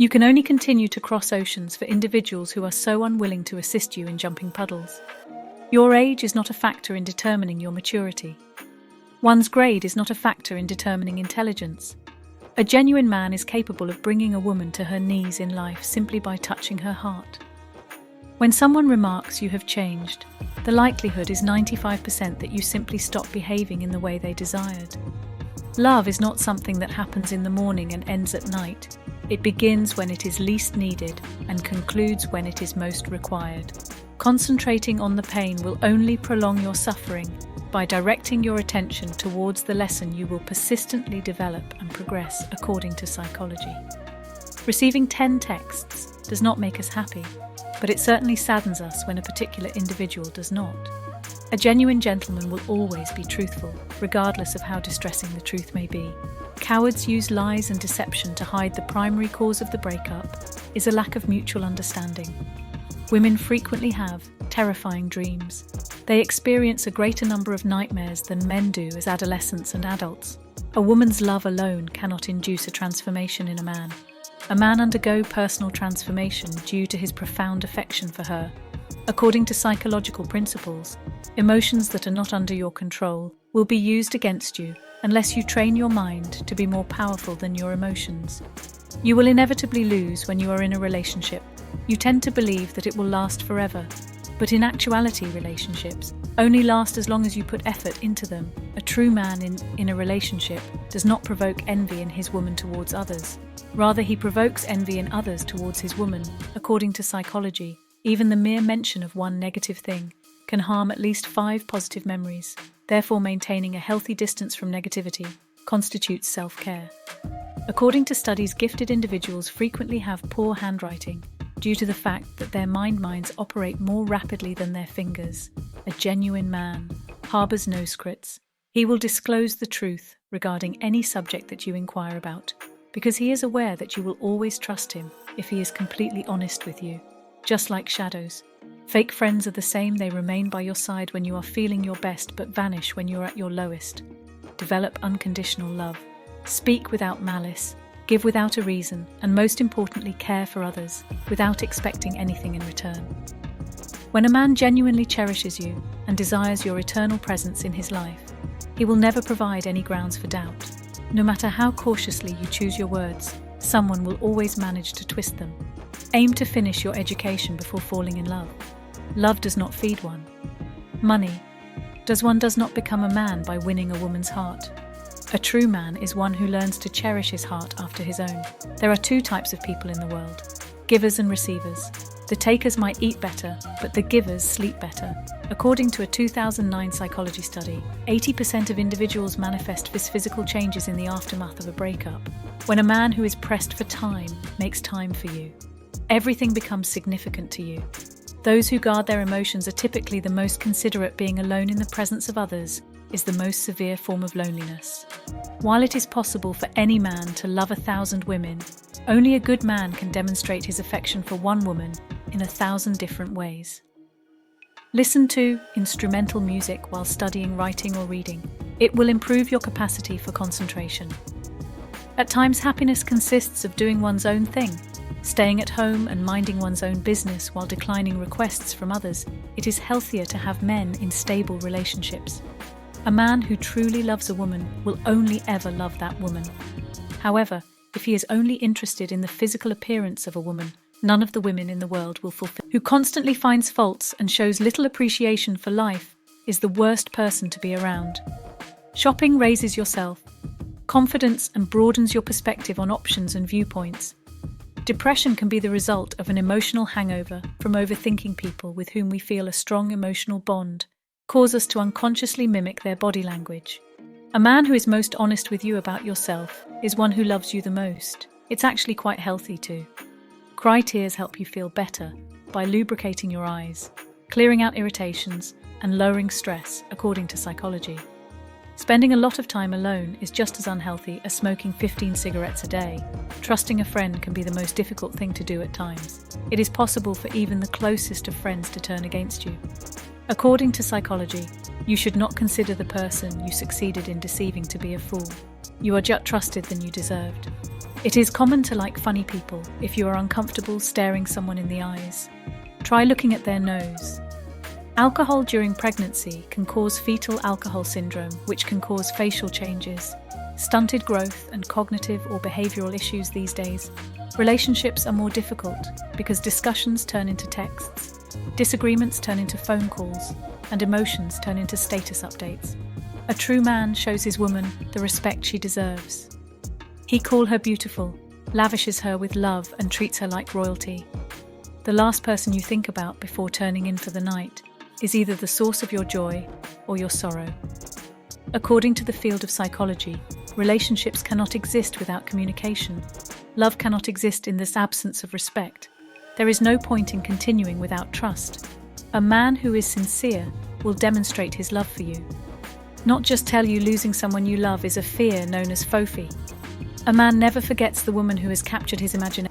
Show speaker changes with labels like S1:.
S1: You can only continue to cross oceans for individuals who are so unwilling to assist you in jumping puddles. Your age is not a factor in determining your maturity. One's grade is not a factor in determining intelligence. A genuine man is capable of bringing a woman to her knees in life simply by touching her heart. When someone remarks you have changed, the likelihood is 95% that you simply stop behaving in the way they desired. Love is not something that happens in the morning and ends at night. It begins when it is least needed and concludes when it is most required. Concentrating on the pain will only prolong your suffering by directing your attention towards the lesson you will persistently develop and progress according to psychology. Receiving 10 texts does not make us happy, but it certainly saddens us when a particular individual does not. A genuine gentleman will always be truthful, regardless of how distressing the truth may be. Cowards use lies and deception to hide the primary cause of the breakup is a lack of mutual understanding. Women frequently have terrifying dreams. They experience a greater number of nightmares than men do as adolescents and adults. A woman's love alone cannot induce a transformation in a man. A man undergoes personal transformation due to his profound affection for her. According to psychological principles, emotions that are not under your control will be used against you unless you train your mind to be more powerful than your emotions. You will inevitably lose when you are in a relationship. You tend to believe that it will last forever, but in actuality relationships only last as long as you put effort into them. A true man in a relationship does not provoke envy in his woman towards others. Rather, he provokes envy in others towards his woman. According to psychology, even the mere mention of one negative thing can harm at least 5 positive memories. Therefore, maintaining a healthy distance from negativity constitutes self-care. According to studies, gifted individuals frequently have poor handwriting due to the fact that their minds operate more rapidly than their fingers. A genuine man harbors no secrets. He will disclose the truth regarding any subject that you inquire about, because he is aware that you will always trust him if he is completely honest with you. Just like shadows, fake friends are the same. They remain by your side when you are feeling your best but vanish when you are at your lowest. Develop unconditional love. Speak without malice. Give without a reason, and most importantly, care for others without expecting anything in return. When a man genuinely cherishes you and desires your eternal presence in his life, he will never provide any grounds for doubt. No matter how cautiously you choose your words, someone will always manage to twist them. Aim to finish your education before falling in love. Love does not feed one. Money. One does not become a man by winning a woman's heart. A true man is one who learns to cherish his heart after his own. There are 2 types of people in the world: givers and receivers. The takers might eat better, but the givers sleep better. According to a 2009 psychology study, 80% of individuals manifest physical changes in the aftermath of a breakup. When a man who is pressed for time makes time for you, everything becomes significant to you. Those who guard their emotions are typically the most considerate. Being alone in the presence of others is the most severe form of loneliness. While it is possible for any man to love 1,000 women, only a good man can demonstrate his affection for one woman in 1,000 different ways. Listen to instrumental music while studying, writing, or reading. It will improve your capacity for concentration. At times, happiness consists of doing one's own thing, staying at home and minding one's own business while declining requests from others. It is healthier to have men in stable relationships. A man who truly loves a woman will only ever love that woman. However, if he is only interested in the physical appearance of a woman, none of the women in the world will fulfill. Who constantly finds faults and shows little appreciation for life is the worst person to be around. Shopping raises your self-confidence and broadens your perspective on options and viewpoints. Depression can be the result of an emotional hangover from overthinking. People with whom we feel a strong emotional bond cause us to unconsciously mimic their body language. A man who is most honest with you about yourself is one who loves you the most. It's actually quite healthy too. Cry tears help you feel better by lubricating your eyes, clearing out irritations, and lowering stress, according to psychology. Spending a lot of time alone is just as unhealthy as smoking 15 cigarettes a day. Trusting a friend can be the most difficult thing to do at times. It is possible for even the closest of friends to turn against you. According to psychology, you should not consider the person you succeeded in deceiving to be a fool. You are just trusted than you deserved. It is common to like funny people if you are uncomfortable staring someone in the eyes. Try looking at their nose. Alcohol during pregnancy can cause fetal alcohol syndrome, which can cause facial changes, stunted growth, and cognitive or behavioral issues these days. Relationships are more difficult because discussions turn into texts, disagreements turn into phone calls, and emotions turn into status updates. A true man shows his woman the respect she deserves. He calls her beautiful, lavishes her with love, and treats her like royalty. The last person you think about before turning in for the night is either the source of your joy or your sorrow. According to the field of psychology, relationships cannot exist without communication. Love cannot exist in this absence of respect. There is no point in continuing without trust. A man who is sincere will demonstrate his love for you. Not just tell you losing someone you love is a fear known as phobia. A man never forgets the woman who has captured his imagination.